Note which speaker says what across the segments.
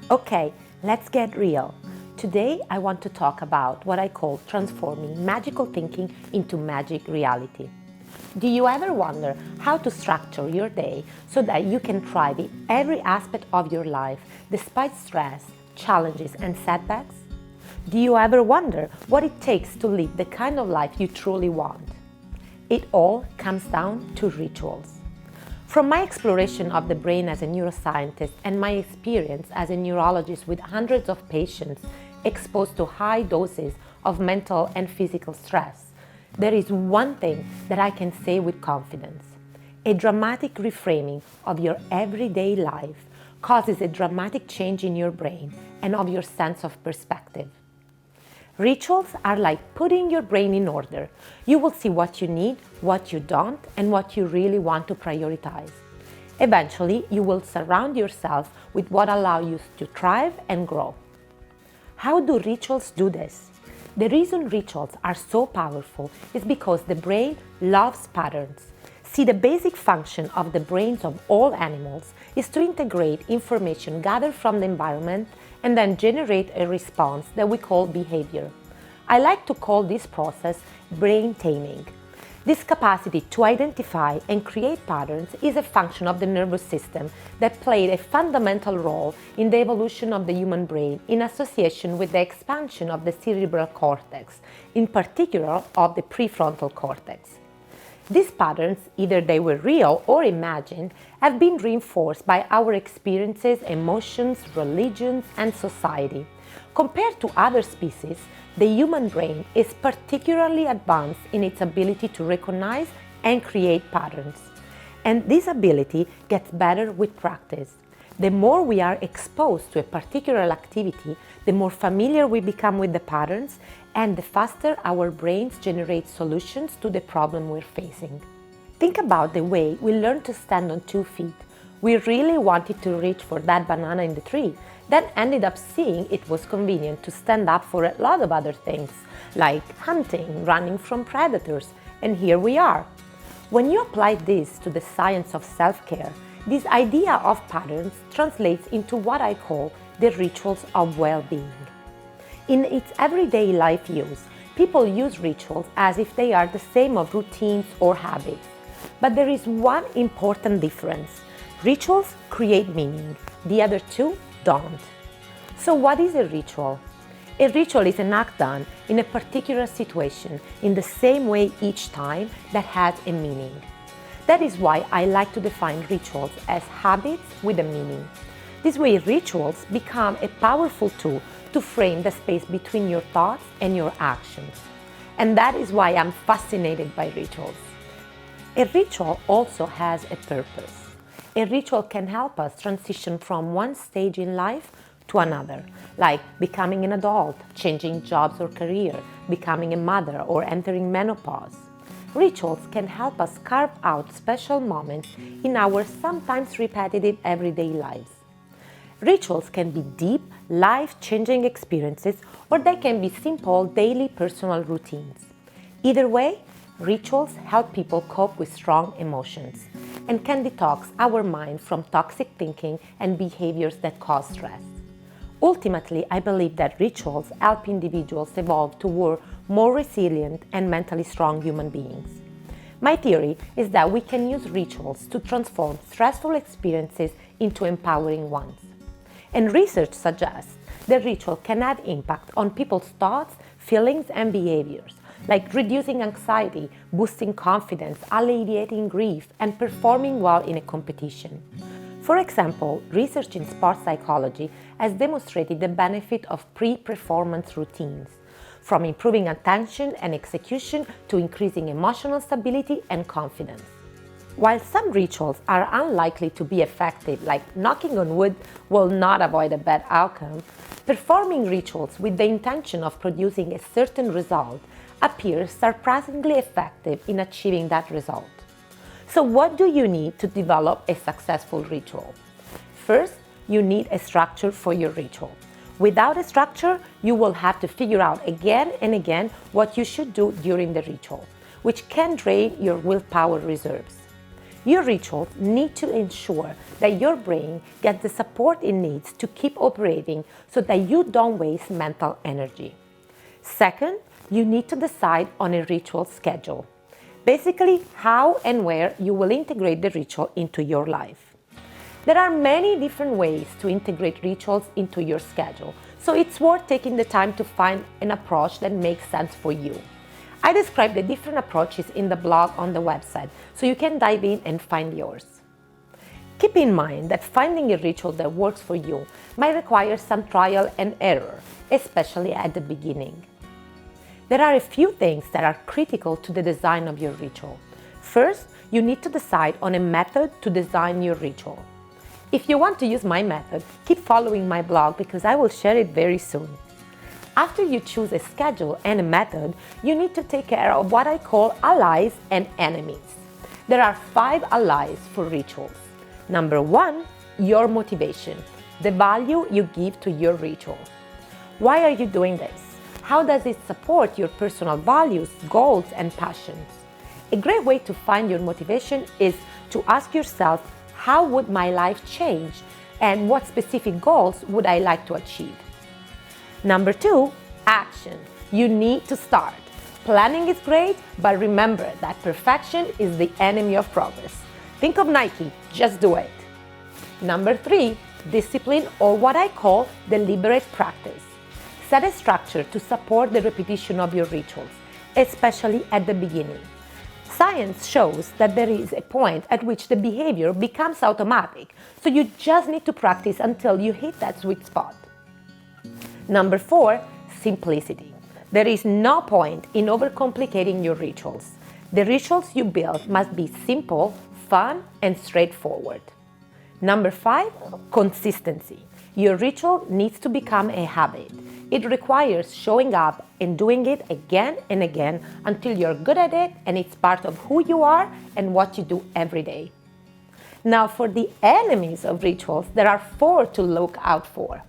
Speaker 1: Okay, let's get real. Today I want to talk about what I call transforming magical thinking into magic reality. Do you ever wonder how to structure your day so that you can thrive in every aspect of your life despite stress, challenges, and setbacks? Do you ever wonder what it takes to live the kind of life you truly want? It all comes down to rituals. From my exploration of the brain as a neuroscientist and my experience as a neurologist with hundreds of patients exposed to high doses of mental and physical stress, there is one thing that I can say with confidence. A dramatic reframing of your everyday life causes a dramatic change in your brain and of your sense of perspective. Rituals are like putting your brain in order. You will see what you need, what you don't, and what you really want to prioritize. Eventually, you will surround yourself with what allows you to thrive and grow. How do rituals do this? The reason rituals are so powerful is because the brain loves patterns. See, the basic function of the brains of all animals is to integrate information gathered from the environment and then generate a response that we call behavior. I like to call this process brain taming. This capacity to identify and create patterns is a function of the nervous system that played a fundamental role in the evolution of the human brain in association with the expansion of the cerebral cortex, in particular of the prefrontal cortex. These patterns, either they were real or imagined, have been reinforced by our experiences, emotions, religions, and society. Compared to other species, the human brain is particularly advanced in its ability to recognize and create patterns. And this ability gets better with practice. The more we are exposed to a particular activity, the more familiar we become with the patterns and the faster our brains generate solutions to the problem we're facing. Think about the way we learned to stand on 2 feet. We really wanted to reach for that banana in the tree, then ended up seeing it was convenient to stand up for a lot of other things, like hunting, running from predators, and here we are. When you apply this to the science of self-care, this idea of patterns translates into what I call the rituals of well-being. In its everyday life use, people use rituals as if they are the same of routines or habits. But there is one important difference. Rituals create meaning, the other two don't. So what is a ritual? A ritual is an act done in a particular situation in the same way each time that has a meaning. That is why I like to define rituals as habits with a meaning. This way, rituals become a powerful tool to frame the space between your thoughts and your actions. And that is why I'm fascinated by rituals. A ritual also has a purpose. A ritual can help us transition from one stage in life to another, like becoming an adult, changing jobs or career, becoming a mother, or entering menopause. Rituals can help us carve out special moments in our sometimes repetitive everyday lives. Rituals can be deep, life-changing experiences, or they can be simple, daily personal routines. Either way, rituals help people cope with strong emotions and can detox our mind from toxic thinking and behaviors that cause stress. Ultimately, I believe that rituals help individuals evolve toward more resilient and mentally strong human beings. My theory is that we can use rituals to transform stressful experiences into empowering ones. And research suggests that ritual can have impact on people's thoughts, feelings, and behaviors, like reducing anxiety, boosting confidence, alleviating grief, and performing well in a competition. For example, research in sports psychology has demonstrated the benefit of pre-performance routines, from improving attention and execution to increasing emotional stability and confidence. While some rituals are unlikely to be effective, like knocking on wood will not avoid a bad outcome, performing rituals with the intention of producing a certain result appears surprisingly effective in achieving that result. So what do you need to develop a successful ritual? First, you need a structure for your ritual. Without a structure, you will have to figure out again and again what you should do during the ritual, which can drain your willpower reserves. Your rituals need to ensure that your brain gets the support it needs to keep operating so that you don't waste mental energy. Second, you need to decide on a ritual schedule. Basically, how and where you will integrate the ritual into your life. There are many different ways to integrate rituals into your schedule, so it's worth taking the time to find an approach that makes sense for you. I describe the different approaches in the blog on the website, so you can dive in and find yours. Keep in mind that finding a ritual that works for you might require some trial and error, especially at the beginning. There are a few things that are critical to the design of your ritual. First, you need to decide on a method to design your ritual. If you want to use my method, keep following my blog because I will share it very soon. After you choose a schedule and a method, you need to take care of what I call allies and enemies. There are 5 allies for rituals. Number 1, your motivation, the value you give to your ritual. Why are you doing this? How does it support your personal values, goals, and passions? A great way to find your motivation is to ask yourself, how would my life change and what specific goals would I like to achieve? Number 2, action. You need to start. Planning is great, but remember that perfection is the enemy of progress. Think of Nike, just do it. Number 3, discipline, or what I call deliberate practice. Set a structure to support the repetition of your rituals, especially at the beginning. Science shows that there is a point at which the behavior becomes automatic, so you just need to practice until you hit that sweet spot. Number 4, simplicity. There is no point in overcomplicating your rituals. The rituals you build must be simple, fun, and straightforward. Number 5, consistency. Your ritual needs to become a habit. It requires showing up and doing it again and again until you're good at it and it's part of who you are and what you do every day. Now, for the enemies of rituals, there are 4 to look out for.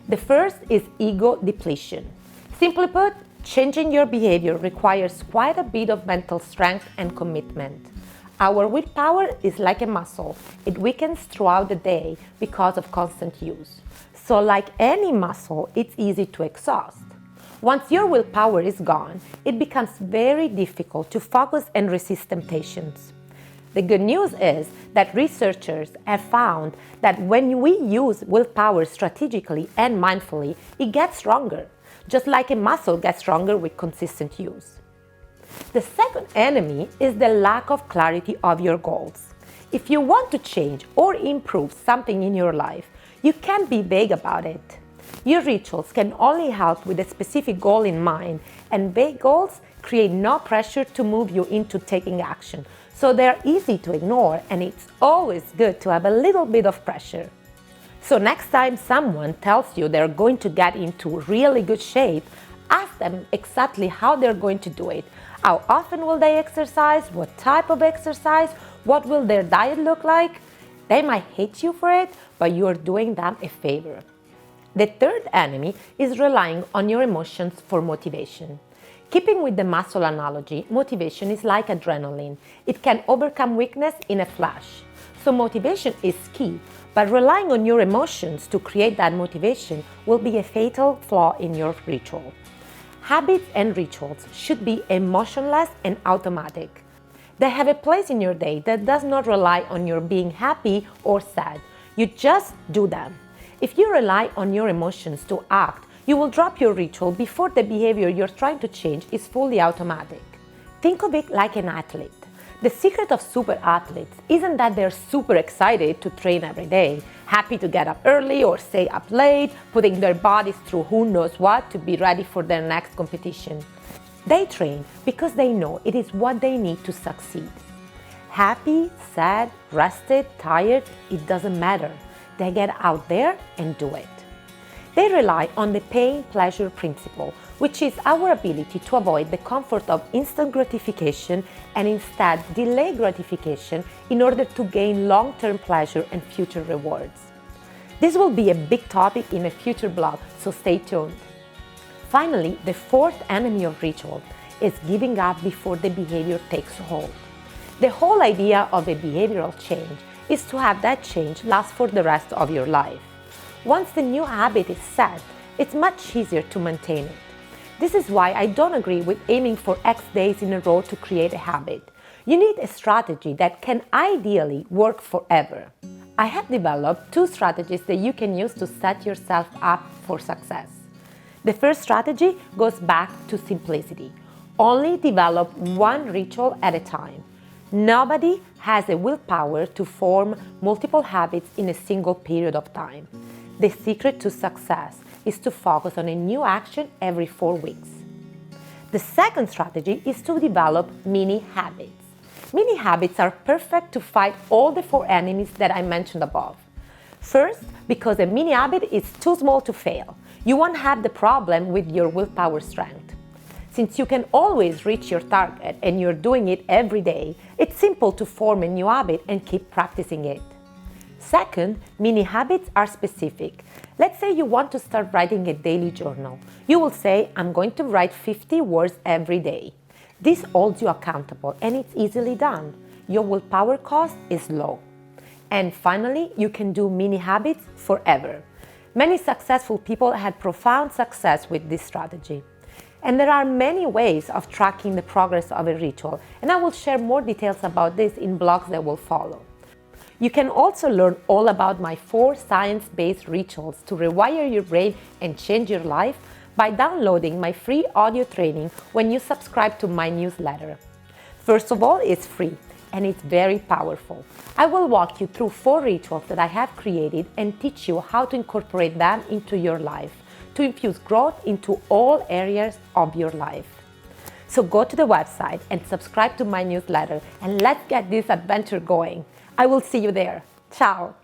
Speaker 1: The first is ego depletion. Simply put, changing your behavior requires quite a bit of mental strength and commitment. Our willpower is like a muscle. It weakens throughout the day because of constant use. So like any muscle, it's easy to exhaust. Once your willpower is gone, it becomes very difficult to focus and resist temptations. The good news is that researchers have found that when we use willpower strategically and mindfully, it gets stronger, just like a muscle gets stronger with consistent use. The second enemy is the lack of clarity of your goals. If you want to change or improve something in your life, you can't be vague about it. Your rituals can only help with a specific goal in mind, and vague goals create no pressure to move you into taking action. So they're easy to ignore, and it's always good to have a little bit of pressure. So next time someone tells you they're going to get into really good shape, ask them exactly how they're going to do it. How often will they exercise? What type of exercise? What will their diet look like? They might hate you for it, but you're doing them a favor. The third enemy is relying on your emotions for motivation. Keeping with the muscle analogy, motivation is like adrenaline. It can overcome weakness in a flash. So motivation is key, but relying on your emotions to create that motivation will be a fatal flaw in your ritual. Habits and rituals should be emotionless and automatic. They have a place in your day that does not rely on your being happy or sad. You just do them. If you rely on your emotions to act, you will drop your ritual before the behavior you're trying to change is fully automatic. Think of it like an athlete. The secret of super athletes isn't that they're super excited to train every day, happy to get up early or stay up late, putting their bodies through who knows what to be ready for their next competition. They train because they know it is what they need to succeed. Happy, sad, rested, tired, it doesn't matter. They get out there and do it. They rely on the pain-pleasure principle, which is our ability to avoid the comfort of instant gratification and instead delay gratification in order to gain long-term pleasure and future rewards. This will be a big topic in a future blog, so stay tuned. Finally, the fourth enemy of ritual is giving up before the behavior takes hold. The whole idea of a behavioral change is to have that change last for the rest of your life. Once the new habit is set, it's much easier to maintain it. This is why I don't agree with aiming for X days in a row to create a habit. You need a strategy that can ideally work forever. I have developed 2 strategies that you can use to set yourself up for success. The first strategy goes back to simplicity. Only develop one ritual at a time. Nobody has the willpower to form multiple habits in a single period of time. The secret to success is to focus on a new action every 4 weeks. The second strategy is to develop mini habits. Mini habits are perfect to fight all the 4 enemies that I mentioned above. First, because a mini habit is too small to fail. You won't have the problem with your willpower strength. Since you can always reach your target and you're doing it every day, it's simple to form a new habit and keep practicing it. Second, mini habits are specific. Let's say you want to start writing a daily journal. You will say, I'm going to write 50 words every day. This holds you accountable and it's easily done. Your willpower cost is low. And finally, you can do mini habits forever. Many successful people had profound success with this strategy. And there are many ways of tracking the progress of a ritual, and I will share more details about this in blogs that will follow. You can also learn all about my 4 science-based rituals to rewire your brain and change your life by downloading my free audio training when you subscribe to my newsletter. First of all, it's free and it's very powerful. I will walk you through 4 rituals that I have created and teach you how to incorporate them into your life to infuse growth into all areas of your life. So go to the website and subscribe to my newsletter and let's get this adventure going. I will see you there. Ciao!